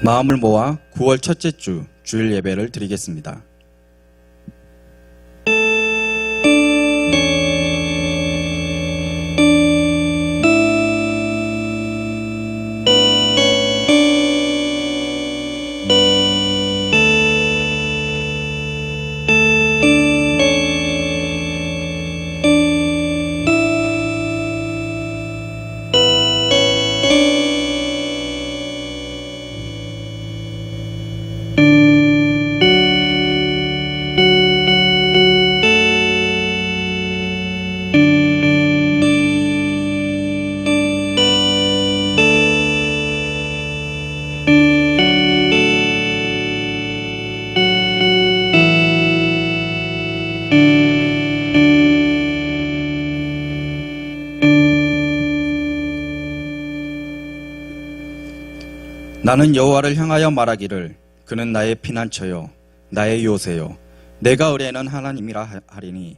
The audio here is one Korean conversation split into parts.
마음을 모아 9월 첫째 주 주일 예배를 드리겠습니다. 나는 여호와를 향하여 말하기를 그는 나의 피난처요 나의 요새요 내가 의뢰하는 하나님이라 하리니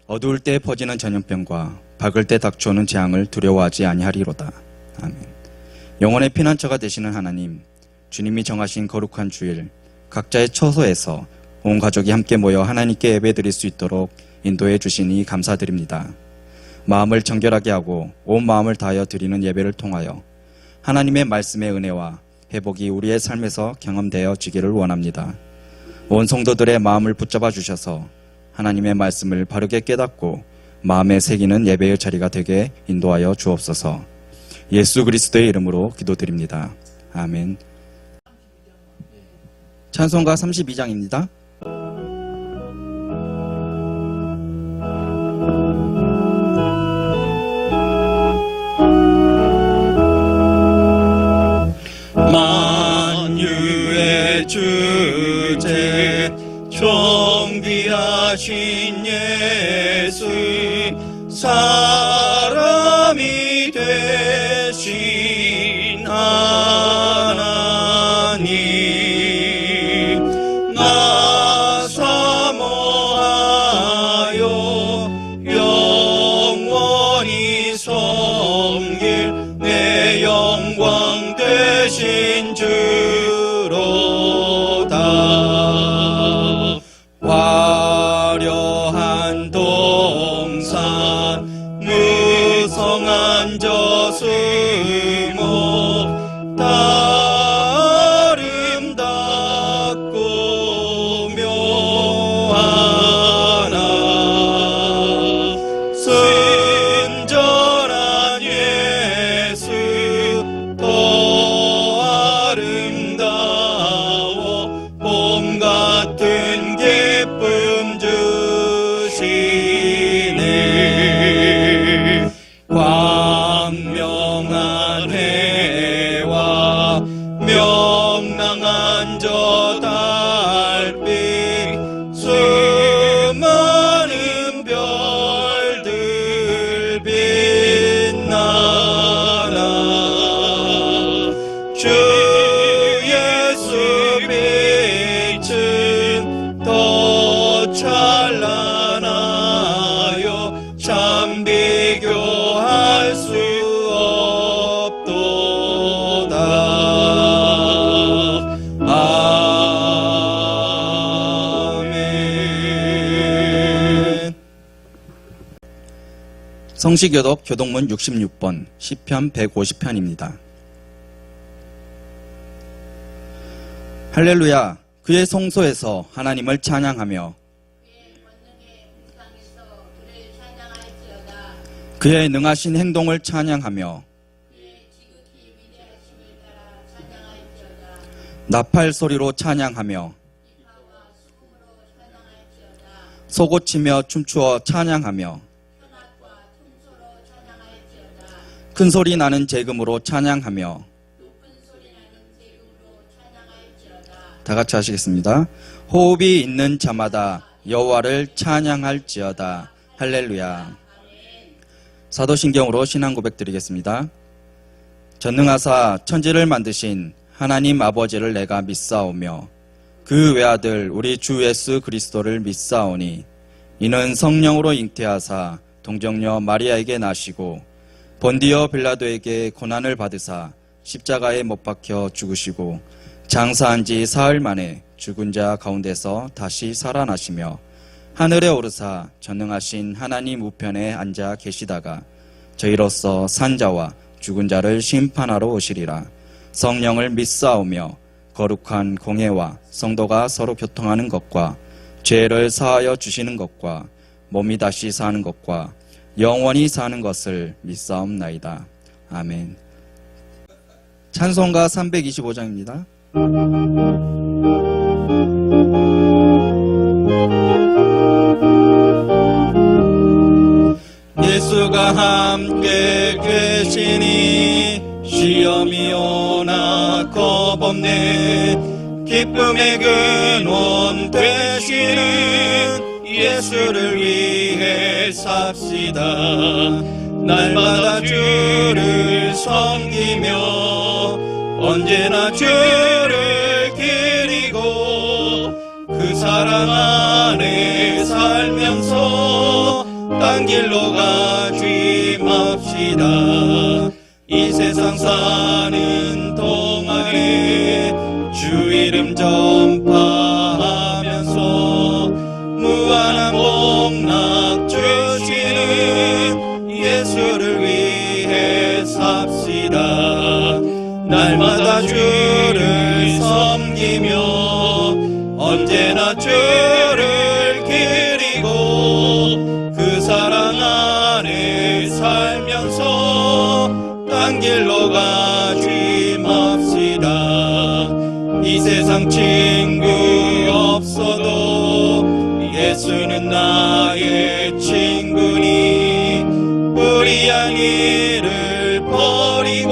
어두울 때 퍼지는 전염병과 밝을 때 닥쳐오는 재앙을 두려워하지 아니하리로다. 아멘. 영혼의 피난처가 되시는 하나님, 주님이 정하신 거룩한 주일 각자의 처소에서 온 가족이 함께 모여 하나님께 예배드릴 수 있도록 인도해 주시니 감사드립니다. 마음을 정결하게 하고 온 마음을 다하여 드리는 예배를 통하여 하나님의 말씀의 은혜와 회복이 우리의 삶에서 경험되어 지기를 원합니다. 온 성도들의 마음을 붙잡아 주셔서 하나님의 말씀을 바르게 깨닫고 마음에 새기는 예배의 자리가 되게 인도하여 주옵소서. 예수 그리스도의 이름으로 기도드립니다. 아멘. 찬송가 32장입니다. 만유의 주제 존귀하신 예수 사람이 되신 하나님 나 사모하여 영원히 섬길 내 영광 되신 주로다. 화려한 동산 무성한 저수목 다 아름답고 묘하나 순전한 예수 더 아름다워 봄 같은 기쁨 주시네. 광명한 해와 명랑한 저 달빛 수많은 별들 빛나나 주 예수 빛은 더 찬란하여 참 비교할 수 없도다. 아멘. 성시교독 교독문 66번 시편 150편입니다. 할렐루야. 그의 성소에서 하나님을 찬양하며 그의 능하신 행동을 찬양하며 나팔 소리로 찬양하며 소고치며 춤추어 찬양하며 큰 소리 나는 재금으로 찬양하며 다 같이 하시겠습니다. 호흡이 있는 자마다 여호와를 찬양할지어다. 할렐루야. 사도신경으로 신앙 고백 드리겠습니다. 전능하사 천지를 만드신 하나님 아버지를 내가 믿사오며 그 외아들 우리 주 예수 그리스도를 믿사오니 이는 성령으로 잉태하사 동정녀 마리아에게 나시고 본디오 빌라도에게 고난을 받으사 십자가에 못 박혀 죽으시고 장사한 지 사흘 만에 죽은 자 가운데서 다시 살아나시며 하늘에 오르사 전능하신 하나님 우편에 앉아 계시다가 저희로서 산자와 죽은 자를 심판하러 오시리라. 성령을 믿사오며 거룩한 공회와 성도가 서로 교통하는 것과 죄를 사하여 주시는 것과 몸이 다시 사는 것과 영원히 사는 것을 믿사옵나이다. 아멘. 찬송가 325장입니다. 예수가 함께 계시니 시험이 오나 겁없네. 기쁨의 근원 되시는 예수를 위해 삽시다. 날마다 주를 섬기며 언제나 주를 기리고 그 사랑 안에 살면서 딴 길로 가지 맙시다. 이 세상 사는 동안에 주 이름 전파하면서 무한한 복락 주시는 예수를 위해 삽시다. 날마다 주를 섬기며 언제나 주를 기리고 그 사랑 안에 살면서 딴 길로 가지 맙시다. 이 세상 친구 없어도 예수는 나의 친구니 불의한 일을 버리고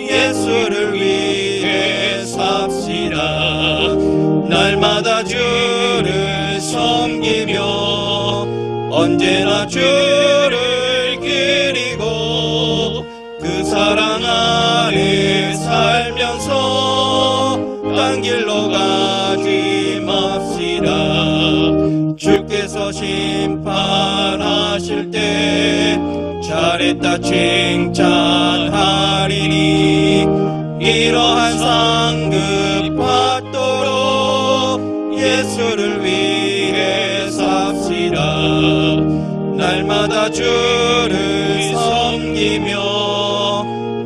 예수를 위해 삽시다. 날마다 주를 섬기며 언제나 주를 기리고 그 사랑 안에 살면서 딴 길로 가지 맙시다. 주께서 심판하실 때 잘했다 칭찬하리니 이러한 상급 받도록 예수를 위해 삽시다. 날마다 주를 섬기며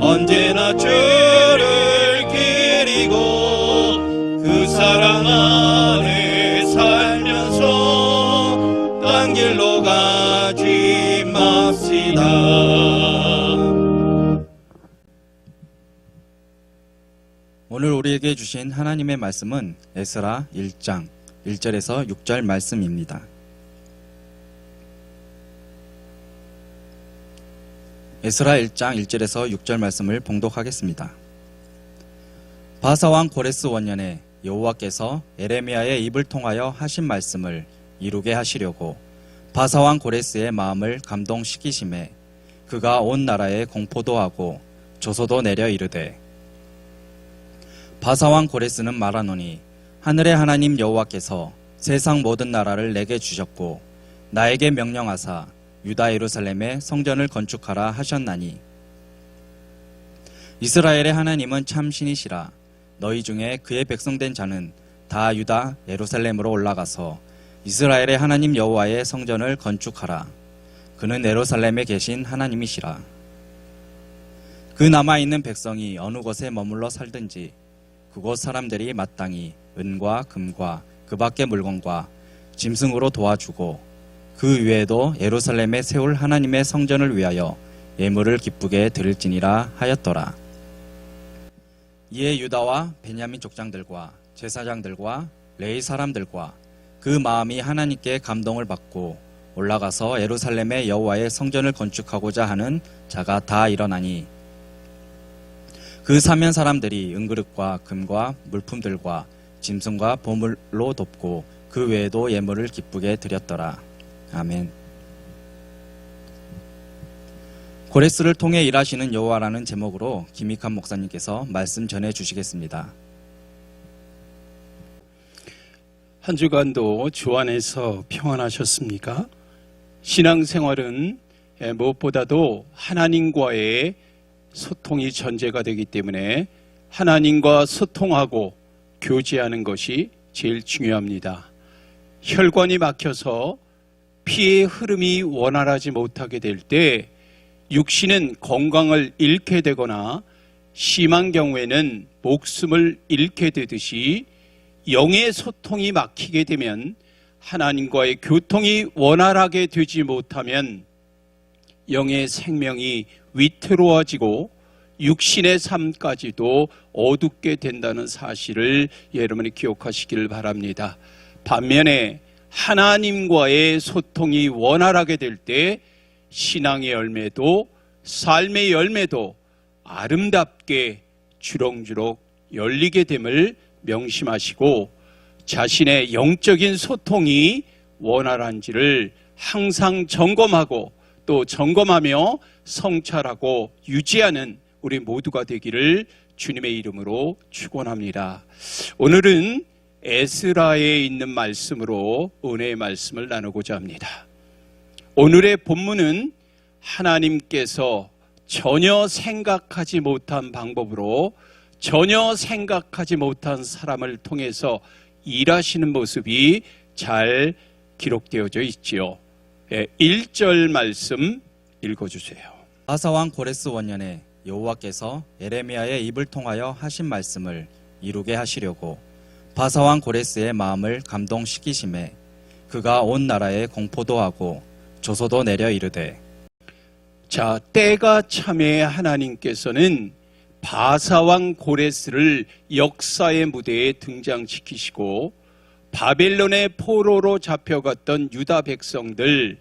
언제나 주를 기리고 그 사랑 안에 살면서 딴 길로 가지 맙시다. 오늘 우리에게 주신 하나님의 말씀은 에스라 1장 1절에서 6절 말씀입니다. 에스라 1장 1절에서 6절 말씀을 봉독하겠습니다. 바사왕 고레스 원년에 여호와께서 에레미야의 입을 통하여 하신 말씀을 이루게 하시려고 바사왕 고레스의 마음을 감동시키심에 그가 온 나라에 공포도 하고 조소도 내려 이르되 바사왕 고레스는 말하노니 하늘의 하나님 여호와께서 세상 모든 나라를 내게 주셨고 나에게 명령하사 유다 예루살렘에 성전을 건축하라 하셨나니 이스라엘의 하나님은 참 신이시라. 너희 중에 그의 백성된 자는 다 유다 예루살렘으로 올라가서 이스라엘의 하나님 여호와의 성전을 건축하라. 그는 예루살렘에 계신 하나님이시라. 그 남아있는 백성이 어느 곳에 머물러 살든지 그곳 사람들이 마땅히 은과 금과 그 밖의 물건과 짐승으로 도와주고 그 외에도 예루살렘에 세울 하나님의 성전을 위하여 예물을 기쁘게 드릴지니라 하였더라. 이에 유다와 베냐민 족장들과 제사장들과 레위 사람들과 그 마음이 하나님께 감동을 받고 올라가서 예루살렘의 여호와의 성전을 건축하고자 하는 자가 다 일어나니 그 사면 사람들이 은그릇과 금과 물품들과 짐승과 보물로 돕고 그 외에도 예물을 기쁘게 드렸더라. 아멘. 고레스를 통해 일하시는 여호와라는 제목으로 김익환 목사님께서 말씀 전해 주시겠습니다. 한 주간도 주 안에서 평안하셨습니까? 신앙생활은 무엇보다도 하나님과의 소통이 전제가 되기 때문에 하나님과 소통하고 교제하는 것이 제일 중요합니다. 혈관이 막혀서 피의 흐름이 원활하지 못하게 될 때 육신은 건강을 잃게 되거나 심한 경우에는 목숨을 잃게 되듯이 영의 소통이 막히게 되면 하나님과의 교통이 원활하게 되지 못하면 영의 생명이 위태로워지고 육신의 삶까지도 어둡게 된다는 사실을 여러분이 기억하시기를 바랍니다. 반면에 하나님과의 소통이 원활하게 될 때 신앙의 열매도 삶의 열매도 아름답게 주렁주렁 열리게 됨을 명심하시고 자신의 영적인 소통이 원활한지를 항상 점검하고 또 점검하며 성찰하고 유지하는 우리 모두가 되기를 주님의 이름으로 축원합니다. 오늘은 에스라에 있는 말씀으로 은혜의 말씀을 나누고자 합니다. 오늘의 본문은 하나님께서 전혀 생각하지 못한 방법으로 전혀 생각하지 못한 사람을 통해서 일하시는 모습이 잘 기록되어져 있지요. 1절 말씀 읽어주세요. 바사왕 고레스 원년에 여호와께서 에레미야의 입을 통하여 하신 말씀을 이루게 하시려고 바사왕 고레스의 마음을 감동시키심에 그가 온 나라에 공포도 하고 조소도 내려 이르되. 자, 때가 참에 하나님께서는 바사왕 고레스를 역사의 무대에 등장시키시고 바벨론의 포로로 잡혀갔던 유다 백성들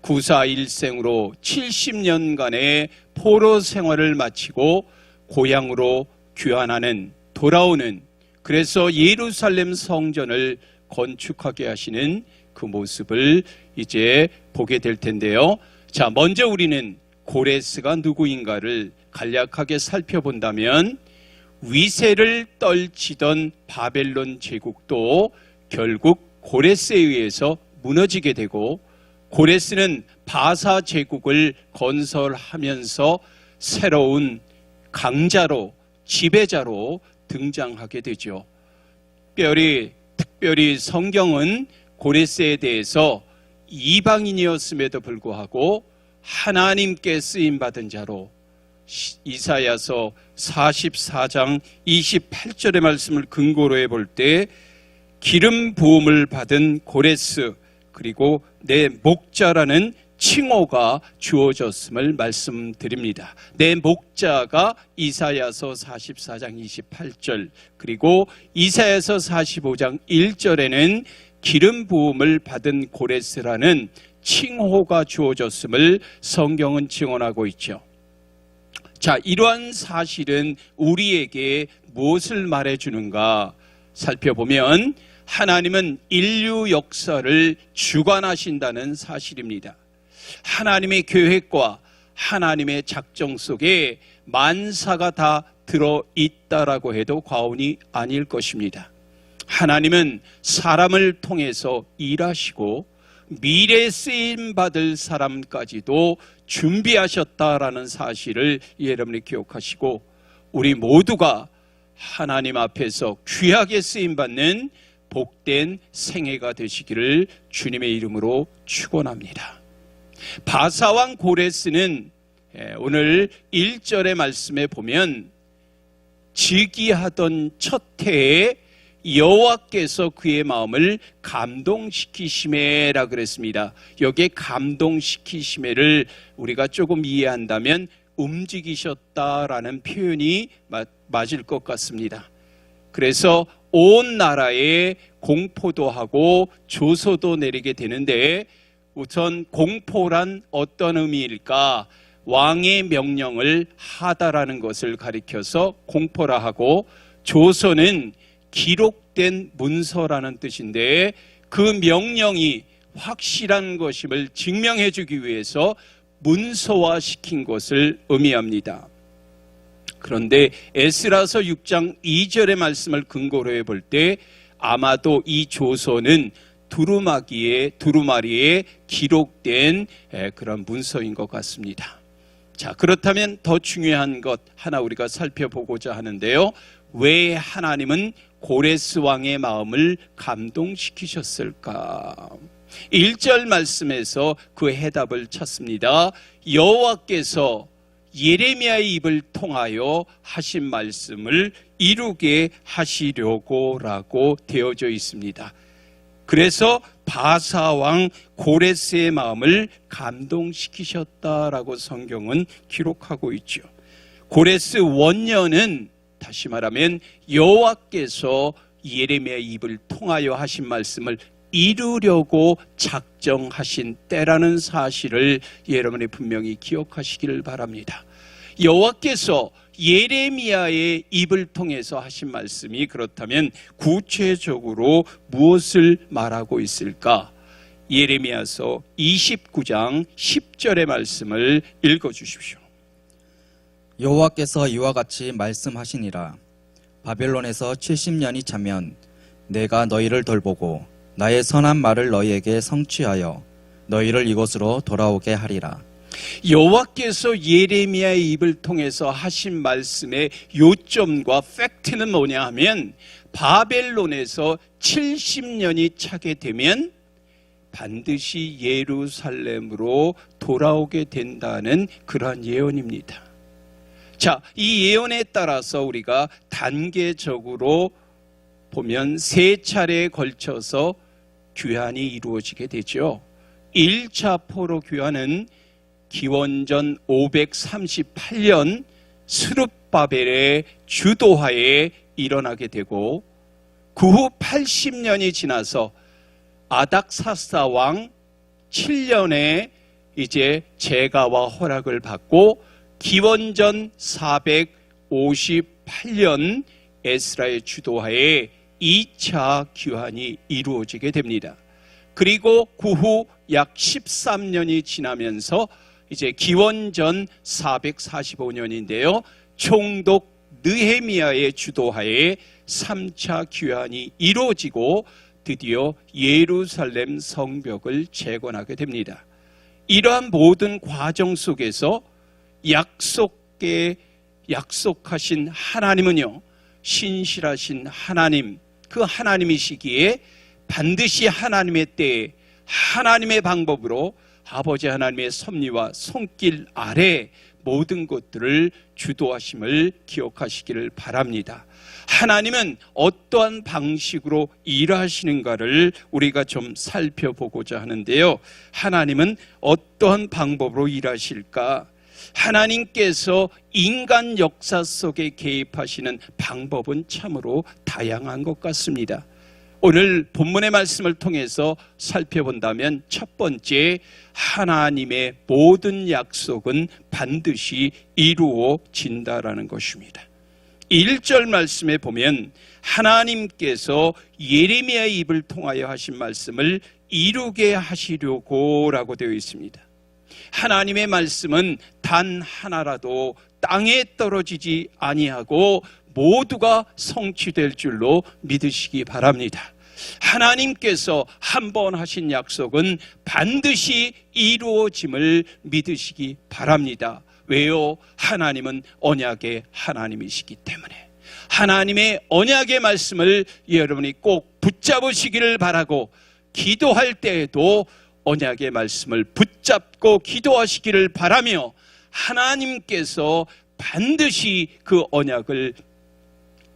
구사일생으로 70년간의 포로 생활을 마치고 고향으로 귀환하는 돌아오는, 그래서 예루살렘 성전을 건축하게 하시는 그 모습을 이제 보게 될 텐데요. 자, 먼저 우리는 고레스가 누구인가를 간략하게 살펴본다면 위세를 떨치던 바벨론 제국도 결국 고레스에 의해서 무너지게 되고 고레스는 바사 제국을 건설하면서 새로운 강자로 지배자로 등장하게 되죠. 특별히 성경은 고레스에 대해서 이방인이었음에도 불구하고 하나님께 쓰임받은 자로 이사야서 44장 28절의 말씀을 근거로 해볼 때 기름 부음을 받은 고레스 그리고 내 목자라는 칭호가 주어졌음을 말씀드립니다. 내 목자가 이사야서 44장 28절 그리고 이사야서 45장 1절에는 기름 부음을 받은 고레스라는 칭호가 주어졌음을 성경은 증언하고 있죠. 자, 이러한 사실은 우리에게 무엇을 말해주는가 살펴보면 하나님은 인류 역사를 주관하신다는 사실입니다. 하나님의 계획과 하나님의 작정 속에 만사가 다 들어있다라고 해도 과언이 아닐 것입니다. 하나님은 사람을 통해서 일하시고 미래 쓰임받을 사람까지도 준비하셨다라는 사실을 여러분이 기억하시고 우리 모두가 하나님 앞에서 귀하게 쓰임받는 복된 생애가 되시기를 주님의 이름으로 축원합니다. 바사왕 고레스는 오늘 1절의 말씀에 보면 즉위하던 첫 해에 여호와께서 그의 마음을 감동시키시매라 그랬습니다. 여기에 감동시키시매를 우리가 조금 이해한다면 움직이셨다라는 표현이 맞을 것 같습니다. 그래서 온 나라에 공포도 하고 조소도 내리게 되는데 우선 공포란 어떤 의미일까? 왕의 명령을 하다라는 것을 가리켜서 공포라 하고 조소는 기록된 문서라는 뜻인데 그 명령이 확실한 것임을 증명해 주기 위해서 문서화시킨 것을 의미합니다. 그런데 에스라서 6장 2절의 말씀을 근거로 해볼 때 아마도 이 조서는 두루마리에 기록된 그런 문서인 것 같습니다. 자, 그렇다면 더 중요한 것 하나 우리가 살펴보고자 하는데요. 왜 하나님은 고레스 왕의 마음을 감동시키셨을까? 1절 말씀에서 그 해답을 찾습니다. 여호와께서 예레미야의 입을 통하여 하신 말씀을 이루게 하시려고라고 되어져 있습니다. 그래서 바사왕 고레스의 마음을 감동시키셨다라고 성경은 기록하고 있죠. 고레스 원년은 다시 말하면 여호와께서 예레미야의 입을 통하여 하신 말씀을 이루려고 작정하신 때라는 사실을 여러분이 분명히 기억하시기를 바랍니다. 여호와께서 예레미야의 입을 통해서 하신 말씀이 그렇다면 구체적으로 무엇을 말하고 있을까? 예레미야서 29장 10절의 말씀을 읽어주십시오. 여호와께서 이와 같이 말씀하시니라. 바벨론에서 70년이 차면 내가 너희를 돌보고 나의 선한 말을 너희에게 성취하여 너희를 이곳으로 돌아오게 하리라. 여호와께서 예레미야의 입을 통해서 하신 말씀의 요점과 팩트는 뭐냐 하면 바벨론에서 70년이 차게 되면 반드시 예루살렘으로 돌아오게 된다는 그러한 예언입니다. 자, 이 예언에 따라서 우리가 단계적으로 보면 세 차례에 걸쳐서 귀환이 이루어지게 되죠. 1차 포로 귀환은 기원전 538년 스룹바벨의 주도하에 일어나게 되고 그 후 80년이 지나서 아닥사스다 왕 7년에 이제 제가와 허락을 받고 기원전 458년 에스라의 주도하에 2차 귀환이 이루어지게 됩니다. 그리고 그 후 약 13년이 지나면서 이제 기원전 445년인데요. 총독 느헤미야의 주도하에 3차 귀환이 이루어지고 드디어 예루살렘 성벽을 재건하게 됩니다. 이러한 모든 과정 속에서 약속하신 하나님은요, 신실하신 하나님, 그 하나님이시기에 반드시 하나님의 때에 하나님의 방법으로 아버지 하나님의 섭리와 손길 아래 모든 것들을 주도하심을 기억하시기를 바랍니다. 하나님은 어떠한 방식으로 일하시는가를 우리가 좀 살펴보고자 하는데요. 하나님은 어떠한 방법으로 일하실까? 하나님께서 인간 역사 속에 개입하시는 방법은 참으로 다양한 것 같습니다. 오늘 본문의 말씀을 통해서 살펴본다면 첫 번째, 하나님의 모든 약속은 반드시 이루어진다라는 것입니다. 1절 말씀에 보면 하나님께서 예레미야의 입을 통하여 하신 말씀을 이루게 하시려고 라고 되어 있습니다. 하나님의 말씀은 단 하나라도 땅에 떨어지지 아니하고 모두가 성취될 줄로 믿으시기 바랍니다. 하나님께서 한 번 하신 약속은 반드시 이루어짐을 믿으시기 바랍니다. 왜요? 하나님은 언약의 하나님이시기 때문에. 하나님의 언약의 말씀을 여러분이 꼭 붙잡으시기를 바라고, 기도할 때에도 언약의 말씀을 붙잡고 기도하시기를 바라며, 하나님께서 반드시 그 언약을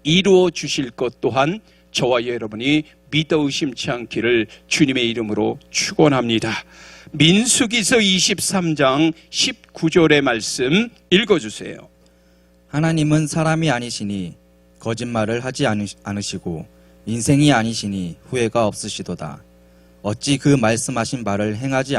이루어 주실 것 또한 저와 여러분이 믿어 의심치 않기를 주님의 이름으로 축원합니다. 민수기서 23장 19절의 말씀 읽어주세요. 하나님은 사람이 아니시니 거짓말을 하지 않으시고 인생이 아니시니 후회가 없으시도다. 어찌 그 말씀하신 바를 행하지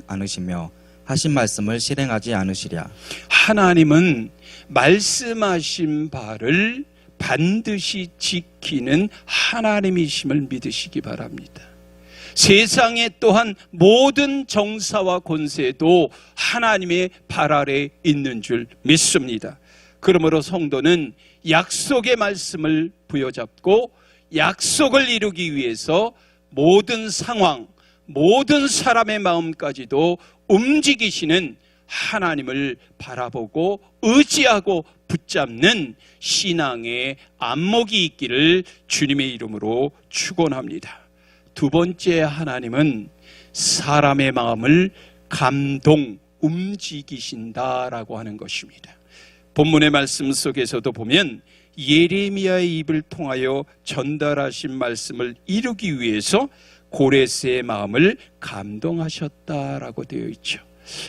않으시며 하신 말씀을 실행하지 않으시랴. 하나님은 말씀하신 바를 반드시 지키는 하나님이심을 믿으시기 바랍니다. 세상에 또한 모든 정사와 권세도 하나님의 발 아래 있는 줄 믿습니다. 그러므로 성도는 약속의 말씀을 부여잡고 약속을 이루기 위해서 모든 상황, 모든 사람의 마음까지도 움직이시는 하나님을 바라보고 의지하고 붙잡는 신앙의 안목이 있기를 주님의 이름으로 축원합니다. 두 번째, 하나님은 사람의 마음을 감동, 움직이신다라고 하는 것입니다. 본문의 말씀 속에서도 보면 예레미야의 입을 통하여 전달하신 말씀을 이루기 위해서 고레스의 마음을 감동하셨다라고 되어 있죠.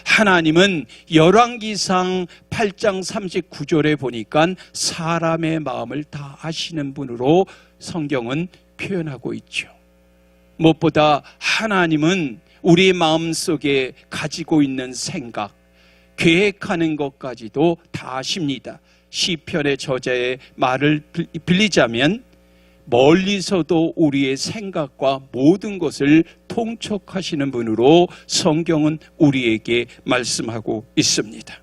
하나님은 열왕기상 8장 39절에 보니까 사람의 마음을 다 아시는 분으로 성경은 표현하고 있죠. 무엇보다 하나님은 우리의 마음속에 가지고 있는 생각, 계획하는 것까지도 다 아십니다. 시편의 저자의 말을 빌리자면 멀리서도 우리의 생각과 모든 것을 통촉하시는 분으로 성경은 우리에게 말씀하고 있습니다.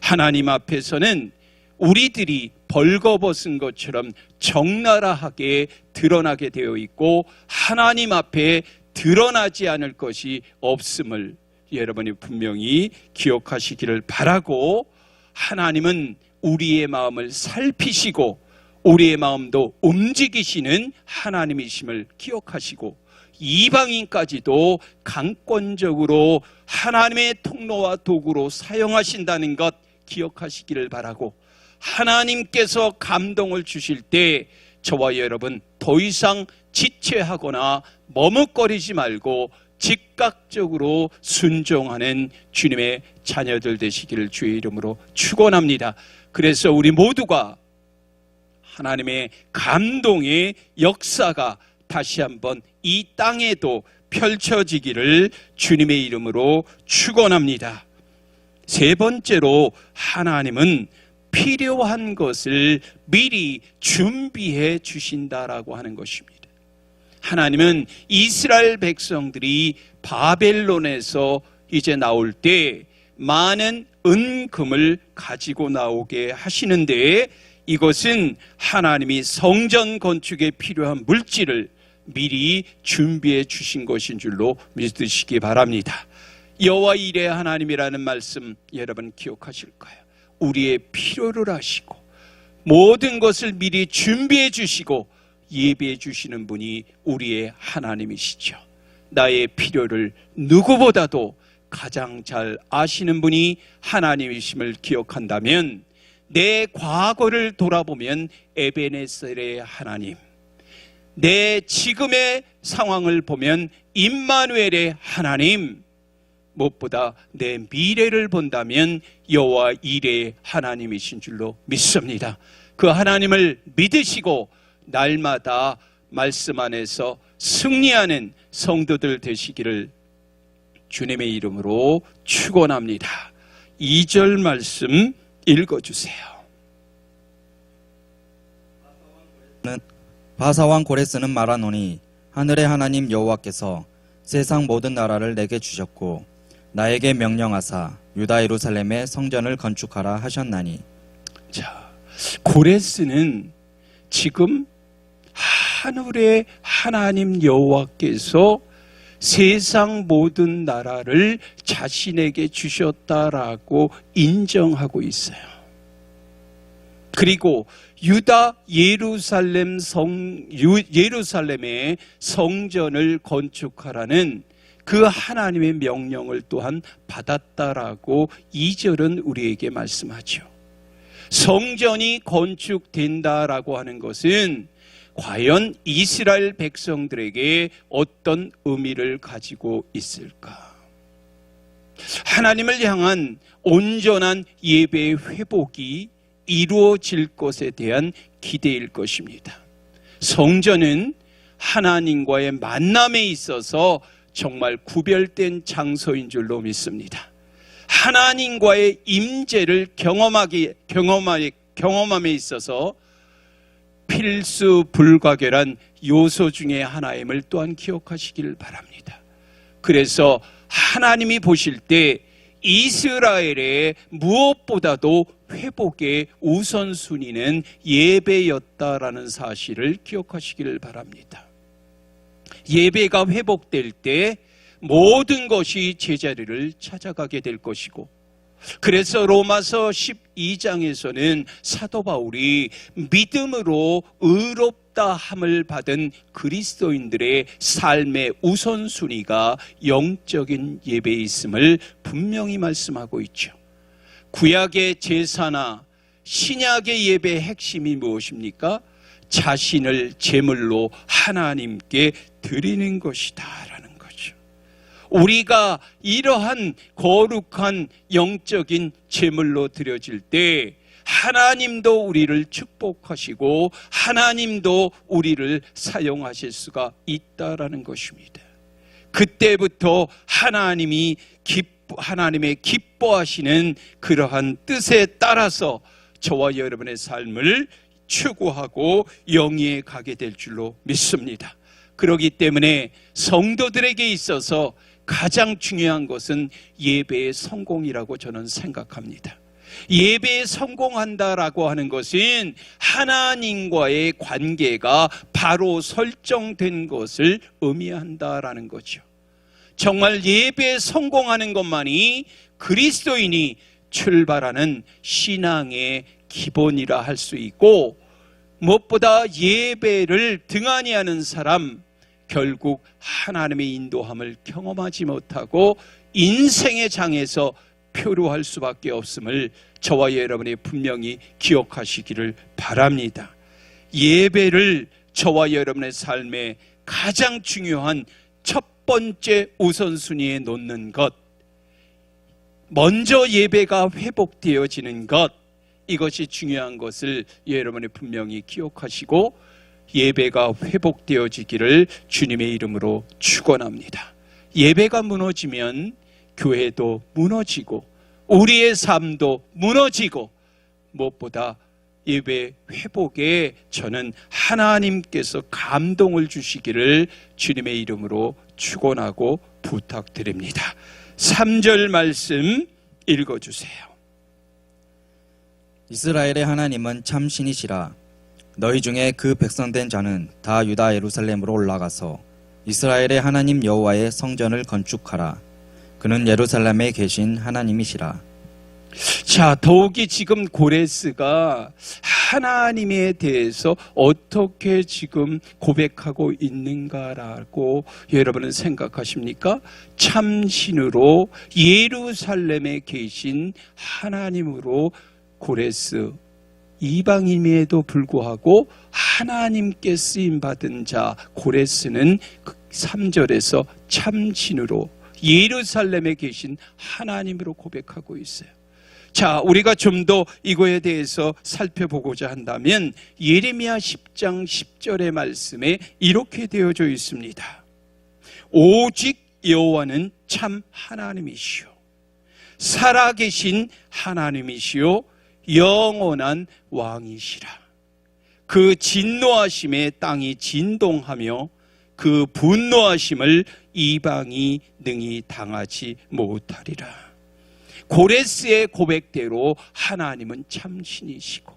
하나님 앞에서는 우리들이 벌거벗은 것처럼 적나라하게 드러나게 되어 있고 하나님 앞에 드러나지 않을 것이 없음을 여러분이 분명히 기억하시기를 바라고, 하나님은 우리의 마음을 살피시고 우리의 마음도 움직이시는 하나님이심을 기억하시고 이방인까지도 강권적으로 하나님의 통로와 도구로 사용하신다는 것 기억하시기를 바라고, 하나님께서 감동을 주실 때 저와 여러분 더 이상 지체하거나 머뭇거리지 말고 즉각적으로 순종하는 주님의 자녀들 되시기를 주의 이름으로 축원합니다. 그래서 우리 모두가 하나님의 감동의 역사가 다시 한번 이 땅에도 펼쳐지기를 주님의 이름으로 축원합니다. 세 번째로, 하나님은 필요한 것을 미리 준비해 주신다라고 하는 것입니다. 하나님은 이스라엘 백성들이 바벨론에서 이제 나올 때 많은 은금을 가지고 나오게 하시는데, 이것은 하나님이 성전 건축에 필요한 물질을 미리 준비해 주신 것인 줄로 믿으시기 바랍니다. 여호와 이레 하나님이라는 말씀 여러분 기억하실까요? 우리의 필요를 아시고 모든 것을 미리 준비해 주시고 예비해 주시는 분이 우리의 하나님이시죠. 나의 필요를 누구보다도 가장 잘 아시는 분이 하나님이심을 기억한다면, 내 과거를 돌아보면 에베네셀의 하나님, 내 지금의 상황을 보면 임마누엘의 하나님, 무엇보다 내 미래를 본다면 여호와 이레의 하나님이신 줄로 믿습니다. 그 하나님을 믿으시고 날마다 말씀 안에서 승리하는 성도들 되시기를 주님의 이름으로 축원합니다. 2절 말씀 읽어주세요. 바사왕 고레스는 말하노니 하늘의 하나님 여호와께서 세상 모든 나라를 내게 주셨고 나에게 명령하사 유다 예루살렘에 성전을 건축하라 하셨나니. 자, 고레스는 지금 하늘의 하나님 여호와께서 세상 모든 나라를 자신에게 주셨다라고 인정하고 있어요. 그리고 유다 예루살렘의 성전을 건축하라는 그 하나님의 명령을 또한 받았다라고 2절은 우리에게 말씀하죠. 성전이 건축된다라고 하는 것은 과연 이스라엘 백성들에게 어떤 의미를 가지고 있을까? 하나님을 향한 온전한 예배의 회복이 이루어질 것에 대한 기대일 것입니다. 성전은 하나님과의 만남에 있어서 정말 구별된 장소인 줄로 믿습니다. 하나님과의 임재를 경험함에 있어서 필수 불가결한 요소 중에 하나임을 또한 기억하시길 바랍니다. 그래서 하나님이 보실 때 이스라엘의 무엇보다도 회복의 우선순위는 예배였다라는 사실을 기억하시기를 바랍니다. 예배가 회복될 때 모든 것이 제자리를 찾아가게 될 것이고, 그래서 로마서 12장에서는 사도 바울이 믿음으로 의롭다 함을 받은 그리스도인들의 삶의 우선순위가 영적인 예배에 있음을 분명히 말씀하고 있죠. 구약의 제사나 신약의 예배의 핵심이 무엇입니까? 자신을 제물로 하나님께 드리는 것이다 라는 거죠. 우리가 이러한 거룩한 영적인 제물로 드려질 때 하나님도 우리를 축복하시고 하나님도 우리를 사용하실 수가 있다라는 것입니다. 그때부터 하나님의 기뻐하시는 그러한 뜻에 따라서 저와 여러분의 삶을 추구하고 영위에 가게 될 줄로 믿습니다. 그렇기 때문에 성도들에게 있어서 가장 중요한 것은 예배의 성공이라고 저는 생각합니다. 예배에 성공한다라고 하는 것은 하나님과의 관계가 바로 설정된 것을 의미한다라는 거죠. 정말 예배에 성공하는 것만이 그리스도인이 출발하는 신앙의 기본이라 할 수 있고, 무엇보다 예배를 등한히 하는 사람, 결국 하나님의 인도함을 경험하지 못하고 인생의 장에서 표류할 수밖에 없음을 저와 여러분이 분명히 기억하시기를 바랍니다. 예배를 저와 여러분의 삶에 가장 중요한 첫 번째 우선순위에 놓는 것, 먼저 예배가 회복되어지는 것, 이것이 중요한 것을 여러분이 분명히 기억하시고 예배가 회복되어지기를 주님의 이름으로 축원합니다. 예배가 무너지면 교회도 무너지고 우리의 삶도 무너지고, 무엇보다 예배 회복에 저는 하나님께서 감동을 주시기를 주님의 이름으로 축원하고 부탁드립니다. 3절 말씀 읽어주세요. 이스라엘의 하나님은 참 신이시라. 너희 중에 그 백성된 자는 다 유다 예루살렘으로 올라가서 이스라엘의 하나님 여호와의 성전을 건축하라. 그는 예루살렘에 계신 하나님이시라. 자, 더욱이 지금 고레스가 하나님에 대해서 어떻게 지금 고백하고 있는가라고 여러분은 생각하십니까? 참신으로 예루살렘에 계신 하나님으로 고레스, 이방인임에도 불구하고 하나님께 쓰임받은 자 고레스는 3절에서 참신으로 예루살렘에 계신 하나님으로 고백하고 있어요. 자, 우리가 좀 더 이거에 대해서 살펴보고자 한다면 예레미야 10장 10절의 말씀에 이렇게 되어져 있습니다. 오직 여호와는 참 하나님이시오, 살아계신 하나님이시오, 영원한 왕이시라. 그 진노하심에 땅이 진동하며 그 분노하심을 이방이 능히 당하지 못하리라. 고레스의 고백대로 하나님은 참신이시고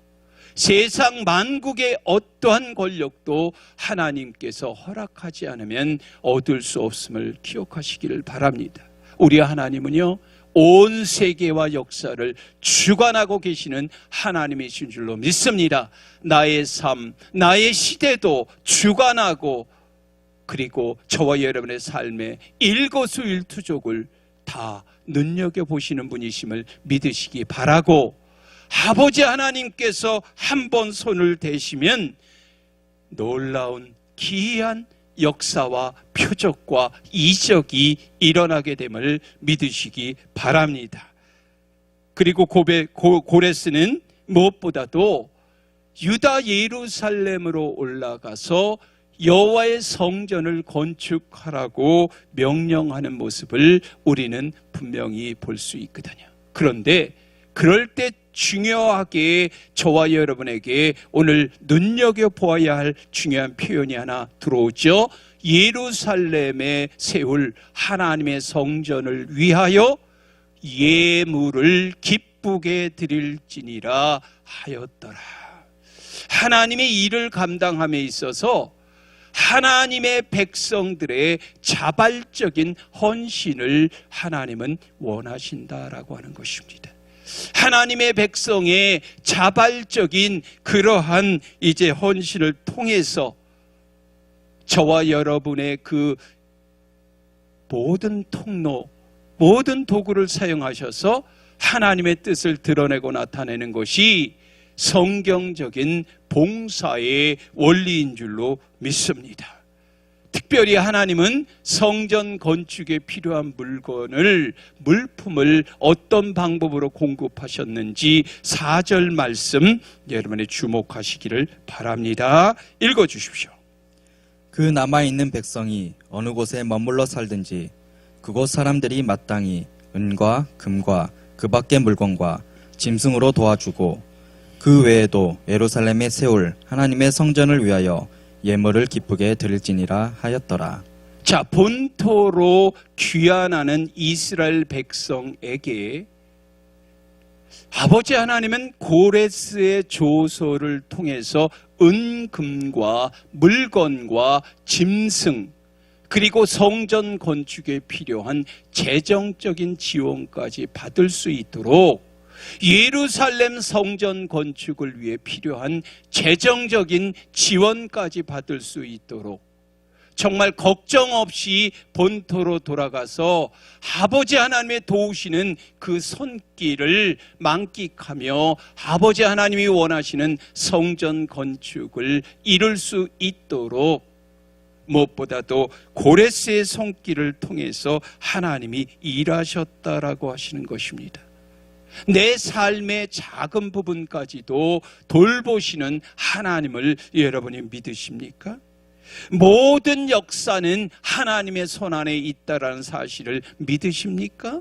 세상 만국의 어떠한 권력도 하나님께서 허락하지 않으면 얻을 수 없음을 기억하시기를 바랍니다. 우리 하나님은요, 온 세계와 역사를 주관하고 계시는 하나님이신 줄로 믿습니다. 나의 삶, 나의 시대도 주관하고, 그리고 저와 여러분의 삶의 일거수일투족을 다 눈여겨보시는 분이심을 믿으시기 바라고, 아버지 하나님께서 한번 손을 대시면 놀라운 기이한 역사와 표적과 이적이 일어나게 됨을 믿으시기 바랍니다. 그리고 고레스는 무엇보다도 유다 예루살렘으로 올라가서 여호와의 성전을 건축하라고 명령하는 모습을 우리는 분명히 볼 수 있거든요. 그런데 그럴 때 중요하게 저와 여러분에게 오늘 눈여겨보아야 할 중요한 표현이 하나 들어오죠. 예루살렘에 세울 하나님의 성전을 위하여 예물을 기쁘게 드릴지니라 하였더라. 하나님의 일을 감당함에 있어서 하나님의 백성들의 자발적인 헌신을 하나님은 원하신다라고 하는 것입니다. 하나님의 백성의 자발적인 그러한 이제 헌신을 통해서 저와 여러분의 그 모든 통로, 모든 도구를 사용하셔서 하나님의 뜻을 드러내고 나타내는 것이 성경적인 봉사의 원리인 줄로 믿습니다. 특별히 하나님은 성전 건축에 필요한 물품을 어떤 방법으로 공급하셨는지 4절 말씀 여러분이 주목하시기를 바랍니다. 읽어주십시오. 그 남아있는 백성이 어느 곳에 머물러 살든지 그곳 사람들이 마땅히 은과 금과 그 밖의 물건과 짐승으로 도와주고 그 외에도 예루살렘에 세울 하나님의 성전을 위하여 예물을 기쁘게 드릴지니라 하였더라. 자, 본토로 귀환하는 이스라엘 백성에게 아버지 하나님은 고레스의 조소를 통해서 은금과 물건과 짐승 그리고 성전 건축에 필요한 재정적인 지원까지 받을 수 있도록 예루살렘 성전 건축을 위해 필요한 재정적인 지원까지 받을 수 있도록 정말 걱정 없이 본토로 돌아가서 아버지 하나님의 도우시는 그 손길을 만끽하며 아버지 하나님이 원하시는 성전 건축을 이룰 수 있도록 무엇보다도 고레스의 손길을 통해서 하나님이 일하셨다라고 하시는 것입니다. 내 삶의 작은 부분까지도 돌보시는 하나님을 여러분이 믿으십니까? 모든 역사는 하나님의 손 안에 있다라는 사실을 믿으십니까?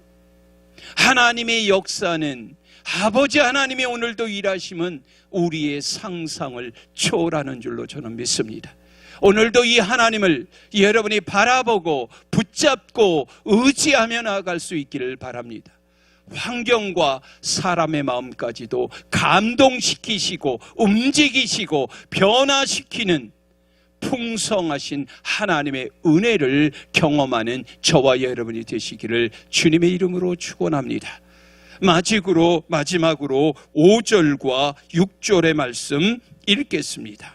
하나님의 역사는 아버지 하나님이 오늘도 일하심은 우리의 상상을 초월하는 줄로 저는 믿습니다. 오늘도 이 하나님을 여러분이 바라보고 붙잡고 의지하며 나아갈 수 있기를 바랍니다. 환경과 사람의 마음까지도 감동시키시고 움직이시고 변화시키는 풍성하신 하나님의 은혜를 경험하는 저와 여러분이 되시기를 주님의 이름으로 축원합니다. 마지막으로 5절과 6절의 말씀 읽겠습니다.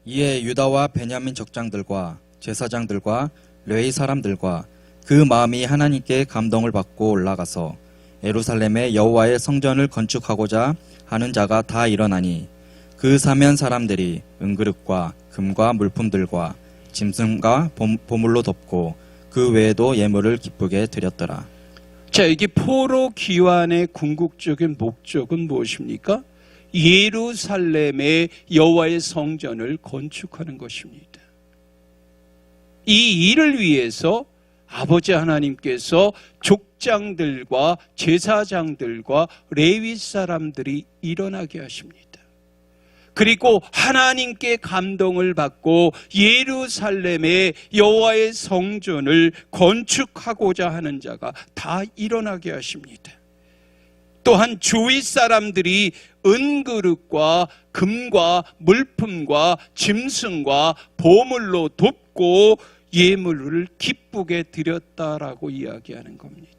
이에 유다와 베냐민 적장들과 제사장들과 레위 사람들과 그 마음이 하나님께 감동을 받고 올라가서 예루살렘에 여호와의 성전을 건축하고자 하는 자가 다 일어나니 그 사면 사람들이 은그릇과 금과 물품들과 짐승과 보물로 덮고 그 외에도 예물을 기쁘게 드렸더라. 자, 여기 포로 귀환의 궁극적인 목적은 무엇입니까? 예루살렘의 여호와의 성전을 건축하는 것입니다. 이 일을 위해서 아버지 하나님께서 족장들과 제사장들과 레위 사람들이 일어나게 하십니다. 그리고 하나님께 감동을 받고 예루살렘의 여호와의 성전을 건축하고자 하는 자가 다 일어나게 하십니다. 또한 주위 사람들이 은그릇과 금과 물품과 짐승과 보물로 돕고 예물을 기쁘게 드렸다라고 이야기하는 겁니다.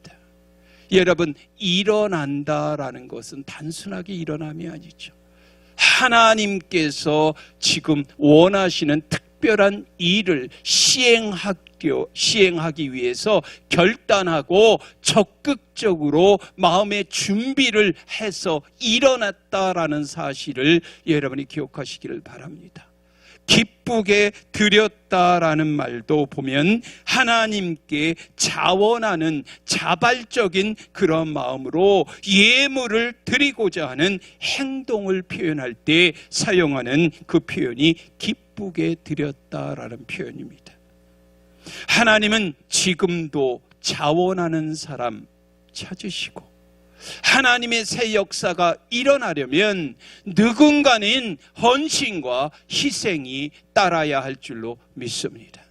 여러분, 일어난다라는 것은 단순하게 일어남이 아니죠. 하나님께서 지금 원하시는 특별한 일을 시행하기 위해서 결단하고 적극적으로 마음의 준비를 해서 일어났다라는 사실을 여러분이 기억하시기를 바랍니다. 기쁘게 드렸다라는 말도 보면 하나님께 자원하는 자발적인 그런 마음으로 예물을 드리고자 하는 행동을 표현할 때 사용하는 그 표현이 기쁘게 드렸다라는 표현입니다. 하나님은 지금도 자원하는 사람 찾으시고 하나님의 새 역사가 일어나려면 누군가는 헌신과 희생이 따라야 할 줄로 믿습니다.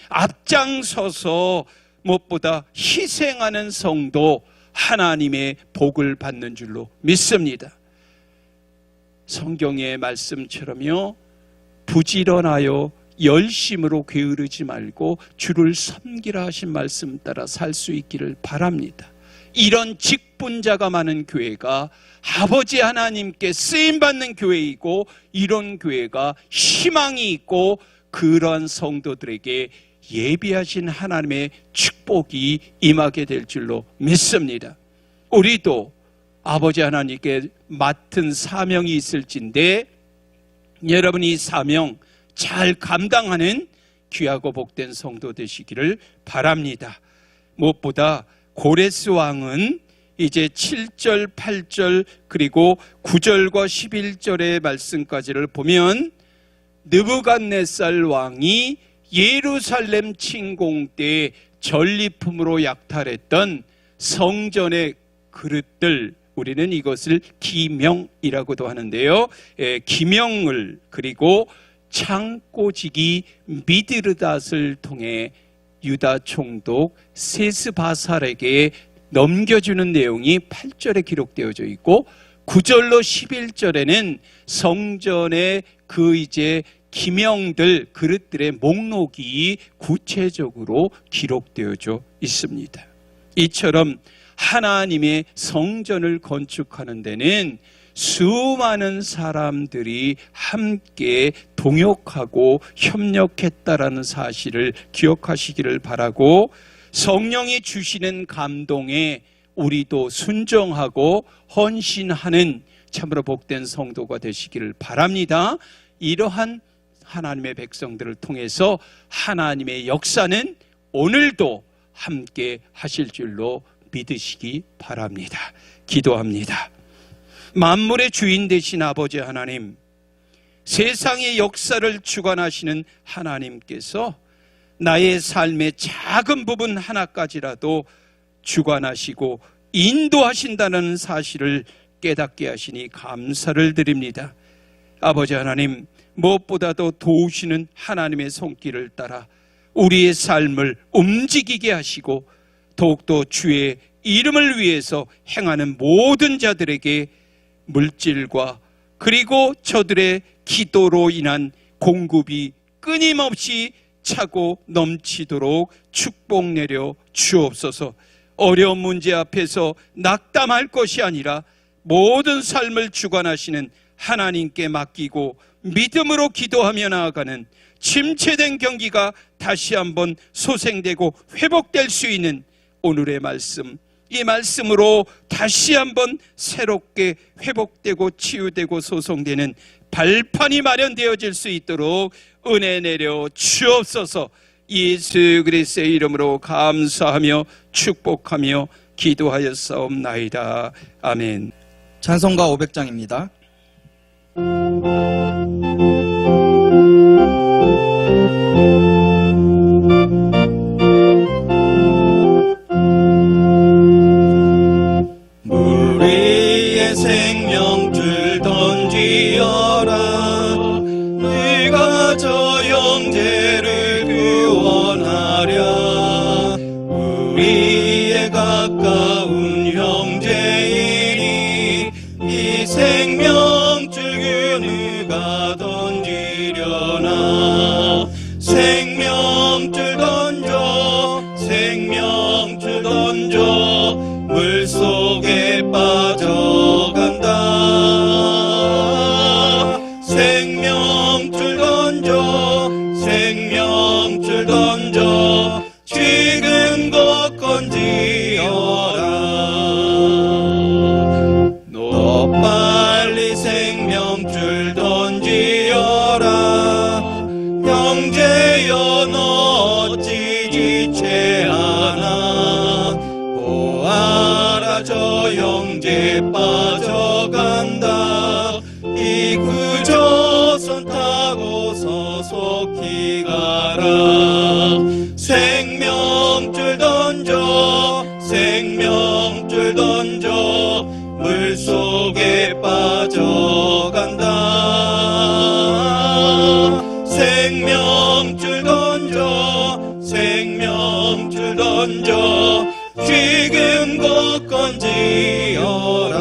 앞장서서 무엇보다 희생하는 성도 하나님의 복을 받는 줄로 믿습니다. 성경의 말씀처럼요, 부지런하여 열심으로 게으르지 말고 주를 섬기라 하신 말씀 따라 살 수 있기를 바랍니다. 이런 직분 바쁜 자가 많은 교회가 아버지 하나님께 쓰임받는 교회이고, 이런 교회가 희망이 있고 그러한 성도들에게 예비하신 하나님의 축복이 임하게 될 줄로 믿습니다. 우리도 아버지 하나님께 맡은 사명이 있을진데 여러분 이 사명 잘 감당하는 귀하고 복된 성도 되시기를 바랍니다. 무엇보다 고레스 왕은 이제 7절, 8절 그리고 9절과 11절의 말씀까지를 보면 느부갓네살 왕이 예루살렘 침공 때 전리품으로 약탈했던 성전의 그릇들, 우리는 이것을 기명이라고도 하는데요. 기명을 그리고 창고지기 미드르닷을 통해 유다 총독 세스바살에게 넘겨주는 내용이 8절에 기록되어져 있고 9절로 11절에는 성전의 그 이제 기명들, 그릇들의 목록이 구체적으로 기록되어져 있습니다. 이처럼 하나님의 성전을 건축하는 데는 수많은 사람들이 함께 동역하고 협력했다라는 사실을 기억하시기를 바라고, 성령이 주시는 감동에 우리도 순종하고 헌신하는 참으로 복된 성도가 되시기를 바랍니다. 이러한 하나님의 백성들을 통해서 하나님의 역사는 오늘도 함께 하실 줄로 믿으시기 바랍니다. 기도합니다. 만물의 주인 되신 아버지 하나님, 세상의 역사를 주관하시는 하나님께서 나의 삶의 작은 부분 하나까지라도 주관하시고 인도하신다는 사실을 깨닫게 하시니 감사를 드립니다. 아버지 하나님, 무엇보다도 도우시는 하나님의 손길을 따라 우리의 삶을 움직이게 하시고 더욱더 주의 이름을 위해서 행하는 모든 자들에게 물질과 그리고 저들의 기도로 인한 공급이 끊임없이 차고 넘치도록 축복 내려 주옵소서. 어려운 문제 앞에서 낙담할 것이 아니라 모든 삶을 주관하시는 하나님께 맡기고 믿음으로 기도하며 나아가는 침체된 경기가 다시 한번 소생되고 회복될 수 있는 오늘의 말씀, 이 말씀으로 다시 한번 새롭게 회복되고 치유되고 소송되는 발판이 마련되어질 수 있도록 은혜 내려 주옵소서. 예수 그리스도의 이름으로 감사하며 축복하며 기도하였사옵나이다. 아멘. 찬송가 500장입니다. 우리의 생명줄 던지어라. 네가 저 형제를 구원하랴. 우리의 가까운 형제이니 이 생명줄 그 누가 던지려나. 생명줄 던져, 생명줄 던져, 물속에 빠져간다. 생명줄 던져, 생명줄 던져, 지금껏 건지어라. 너 빨리 생명줄 던지어라. 형제여 너 어찌 지체하나. 보아라 저 형제 빠져간다. 이 구조선 타고서 속히 가라. 생명줄 던져, 생명줄 던져, 물속에 빠져간다. 생명줄 던져, 생명줄 던져, 지금껏 건지어라.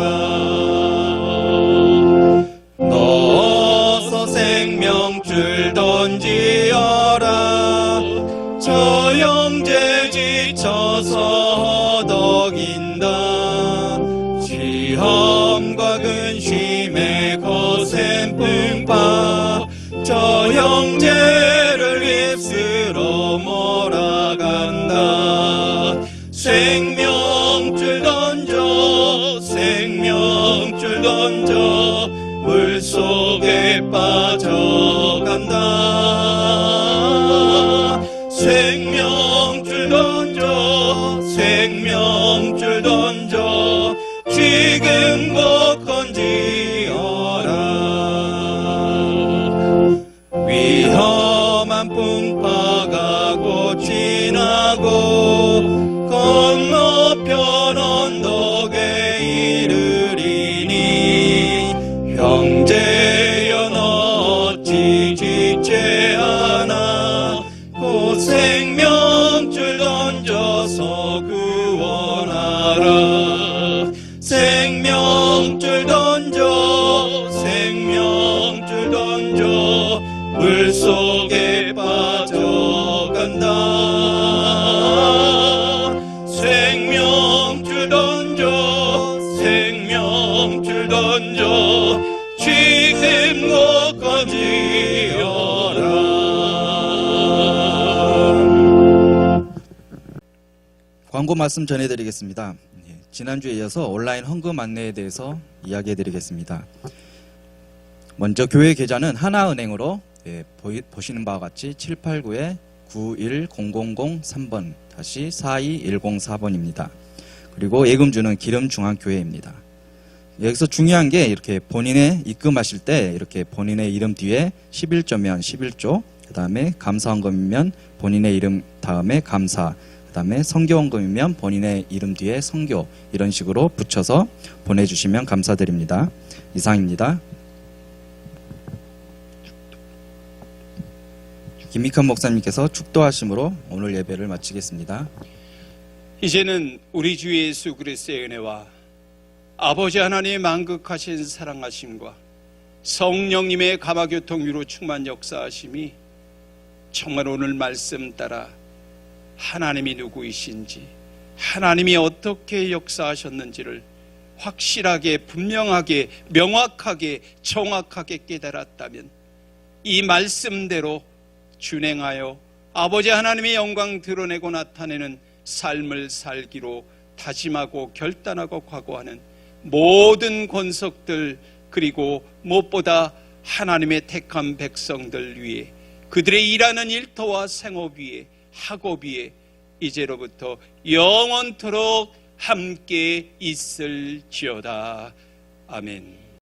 넣어서 생명줄 던지어라. 저 형제 지쳐서 허덕인다. 형제를 휩쓸어 몰아간다. 생명줄 던져 생명줄 던져 물속에 빠져간다. 생명줄 던져 생명줄 던져 지금 곧 건지어라. 위험한 풍파가 곧 지나고 건너편 언덕에 이르리니 형제여 어찌 지체하나 곧 생명줄 던져서 구원하라. 생명줄 던져 생명줄 던져 물속에 빠져간다. 생명줄 던져 생명줄 던져 지금 곧 건지어라. 광고 말씀 전해드리겠습니다. 지난주에 이어서 온라인 헌금 안내에 대해서 이야기해드리겠습니다. 먼저 교회 계좌는 하나은행으로 보시는 바와 같이 789-91003번 다시 42104번입니다. 그리고 예금주는 기름중앙교회입니다. 여기서 중요한 게 이렇게 본인의 입금하실 때 이렇게 본인의 이름 뒤에 11조면 11조, 그 다음에 감사헌금이면 본인의 이름 다음에 감사, 그 다음에 선교헌금이면 본인의 이름 뒤에 선교, 이런 식으로 붙여서 보내주시면 감사드립니다. 이상입니다. 김익환 목사님께서 축도하심으로 오늘 예배를 마치겠습니다. 이제는 우리 주 예수 그리스도의 은혜와 아버지 하나님의 만극하신 사랑하심과 성령님의 감화교통유로 충만 역사하심이 정말 오늘 말씀 따라 하나님이 누구이신지, 하나님이 어떻게 역사하셨는지를 확실하게, 분명하게, 명확하게, 정확하게 깨달았다면 이 말씀대로 준행하여 아버지 하나님의 영광 드러내고 나타내는 삶을 살기로 다짐하고 결단하고 각오하는 모든 권속들, 그리고 무엇보다 하나님의 택한 백성들 위해, 그들의 일하는 일터와 생업 위에, 학업 위에 이제로부터 영원토록 함께 있을지어다. 아멘.